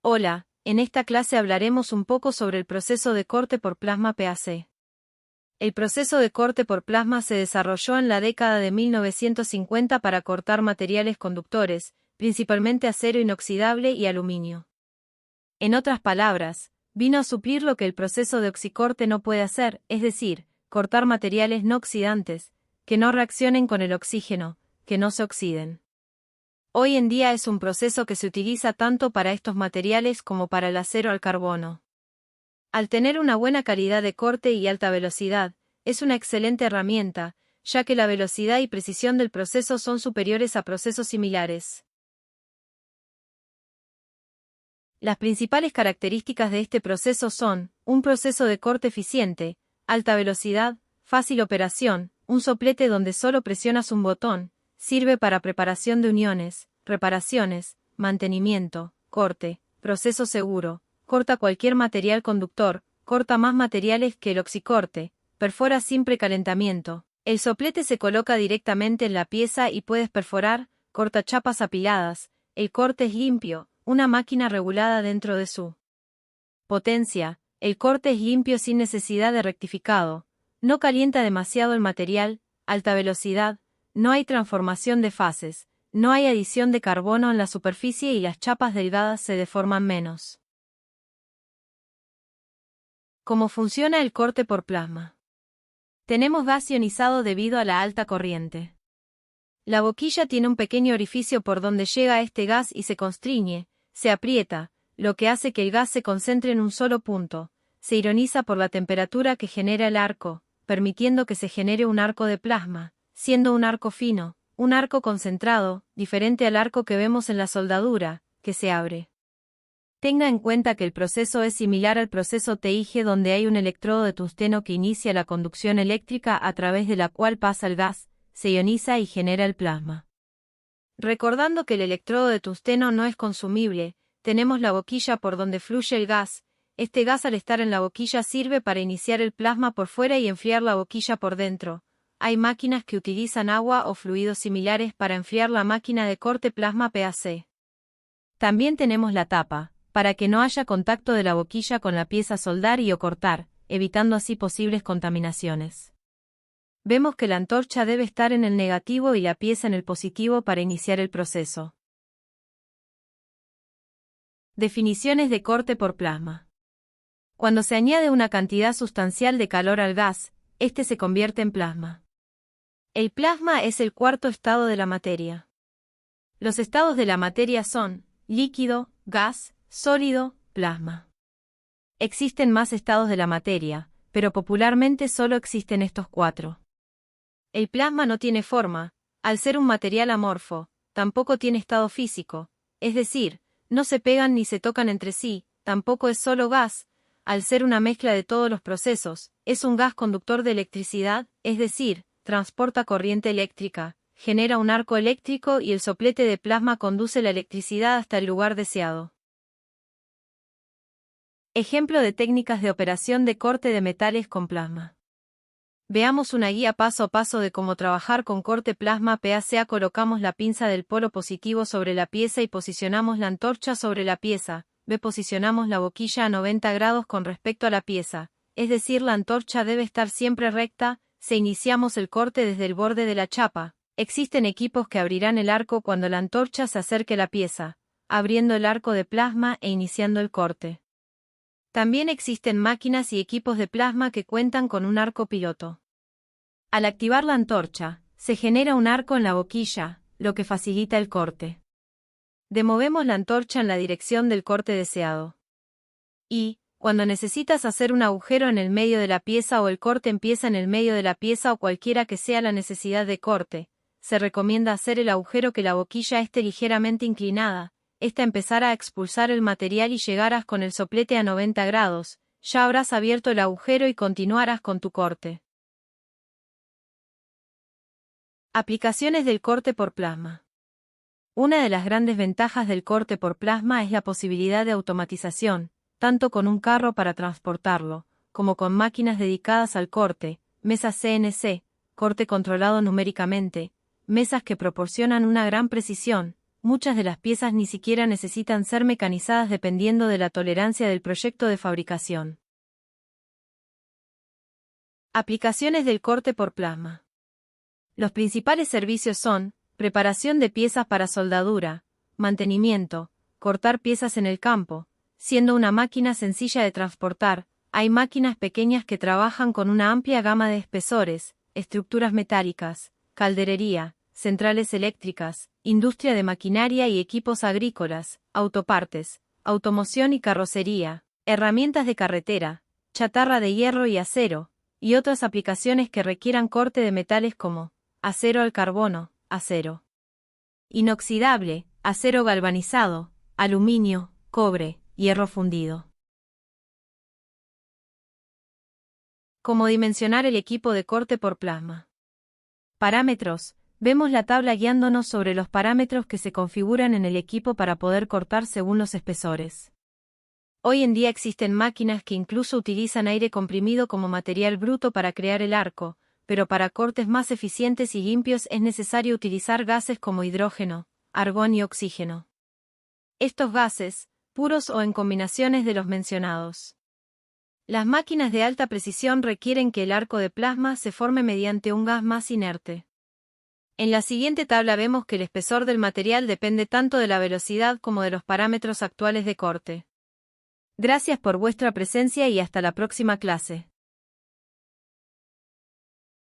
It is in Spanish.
Hola, en esta clase hablaremos un poco sobre el proceso de corte por plasma PAC. El proceso de corte por plasma se desarrolló en la década de 1950 para cortar materiales conductores, principalmente acero inoxidable y aluminio. En otras palabras, vino a suplir lo que el proceso de oxicorte no puede hacer, es decir, cortar materiales no oxidantes, que no reaccionen con el oxígeno, que no se oxiden. Hoy en día es un proceso que se utiliza tanto para estos materiales como para el acero al carbono. Al tener una buena calidad de corte y alta velocidad, es una excelente herramienta, ya que la velocidad y precisión del proceso son superiores a procesos similares. Las principales características de este proceso son, un proceso de corte eficiente, alta velocidad, fácil operación, un soplete donde solo presionas un botón, sirve para preparación de uniones, reparaciones, mantenimiento, corte, proceso seguro, corta cualquier material conductor, corta más materiales que el oxicorte, perfora sin precalentamiento. El soplete se coloca directamente en la pieza y puedes perforar, corta chapas apiladas, el corte es limpio, una máquina regulada dentro de su potencia, el corte es limpio sin necesidad de rectificado, no calienta demasiado el material, alta velocidad, no hay transformación de fases, no hay adición de carbono en la superficie y las chapas delgadas se deforman menos. ¿Cómo funciona el corte por plasma? Tenemos gas ionizado debido a la alta corriente. La boquilla tiene un pequeño orificio por donde llega este gas y se constriñe, se aprieta, lo que hace que el gas se concentre en un solo punto, se ioniza por la temperatura que genera el arco, permitiendo que se genere un arco de plasma, siendo un arco fino, un arco concentrado, diferente al arco que vemos en la soldadura, que se abre. Tenga en cuenta que el proceso es similar al proceso TIG donde hay un electrodo de tungsteno que inicia la conducción eléctrica a través de la cual pasa el gas, se ioniza y genera el plasma. Recordando que el electrodo de tungsteno no es consumible, tenemos la boquilla por donde fluye el gas. Este gas al estar en la boquilla sirve para iniciar el plasma por fuera y enfriar la boquilla por dentro. Hay máquinas que utilizan agua o fluidos similares para enfriar la máquina de corte plasma PAC. También tenemos la tapa, para que no haya contacto de la boquilla con la pieza soldar y o cortar, evitando así posibles contaminaciones. Vemos que la antorcha debe estar en el negativo y la pieza en el positivo para iniciar el proceso. Definiciones de corte por plasma. Cuando se añade una cantidad sustancial de calor al gas, este se convierte en plasma. El plasma es el cuarto estado de la materia. Los estados de la materia son líquido, gas, sólido, plasma. Existen más estados de la materia, pero popularmente solo existen estos cuatro. El plasma no tiene forma, al ser un material amorfo, tampoco tiene estado físico, es decir, no se pegan ni se tocan entre sí, tampoco es solo gas, al ser una mezcla de todos los procesos, es un gas conductor de electricidad, es decir, transporta corriente eléctrica, genera un arco eléctrico y el soplete de plasma conduce la electricidad hasta el lugar deseado. Ejemplo de técnicas de operación de corte de metales con plasma. Veamos una guía paso a paso de cómo trabajar con corte plasma PAC. Colocamos la pinza del polo positivo sobre la pieza y posicionamos la antorcha sobre la pieza. B. Posicionamos la boquilla a 90 grados con respecto a la pieza, es decir, la antorcha debe estar siempre recta. C. Iniciamos el corte desde el borde de la chapa. Existen equipos que abrirán el arco cuando la antorcha se acerque a la pieza, abriendo el arco de plasma e iniciando el corte. También existen máquinas y equipos de plasma que cuentan con un arco piloto. Al activar la antorcha, se genera un arco en la boquilla, lo que facilita el corte. Demovemos la antorcha en la dirección del corte deseado. Y, cuando necesitas hacer un agujero en el medio de la pieza o el corte empieza en el medio de la pieza o cualquiera que sea la necesidad de corte, se recomienda hacer el agujero que la boquilla esté ligeramente inclinada. Esta empezará a expulsar el material y llegarás con el soplete a 90 grados, ya habrás abierto el agujero y continuarás con tu corte. Aplicaciones del corte por plasma. Una de las grandes ventajas del corte por plasma es la posibilidad de automatización, tanto con un carro para transportarlo, como con máquinas dedicadas al corte, mesas CNC, corte controlado numéricamente, mesas que proporcionan una gran precisión, muchas de las piezas ni siquiera necesitan ser mecanizadas dependiendo de la tolerancia del proyecto de fabricación. Aplicaciones del corte por plasma. Los principales servicios son preparación de piezas para soldadura, mantenimiento, cortar piezas en el campo. Siendo una máquina sencilla de transportar, hay máquinas pequeñas que trabajan con una amplia gama de espesores, estructuras metálicas, calderería, centrales eléctricas, industria de maquinaria y equipos agrícolas, autopartes, automoción y carrocería, herramientas de carretera, chatarra de hierro y acero, y otras aplicaciones que requieran corte de metales como acero al carbono, acero inoxidable, acero galvanizado, aluminio, cobre, hierro fundido. Cómo dimensionar el equipo de corte por plasma. Parámetros. Vemos la tabla guiándonos sobre los parámetros que se configuran en el equipo para poder cortar según los espesores. Hoy en día existen máquinas que incluso utilizan aire comprimido como material bruto para crear el arco, pero para cortes más eficientes y limpios es necesario utilizar gases como hidrógeno, argón y oxígeno. Estos gases, puros o en combinaciones de los mencionados. Las máquinas de alta precisión requieren que el arco de plasma se forme mediante un gas más inerte. En la siguiente tabla vemos que el espesor del material depende tanto de la velocidad como de los parámetros actuales de corte. Gracias por vuestra presencia y hasta la próxima clase.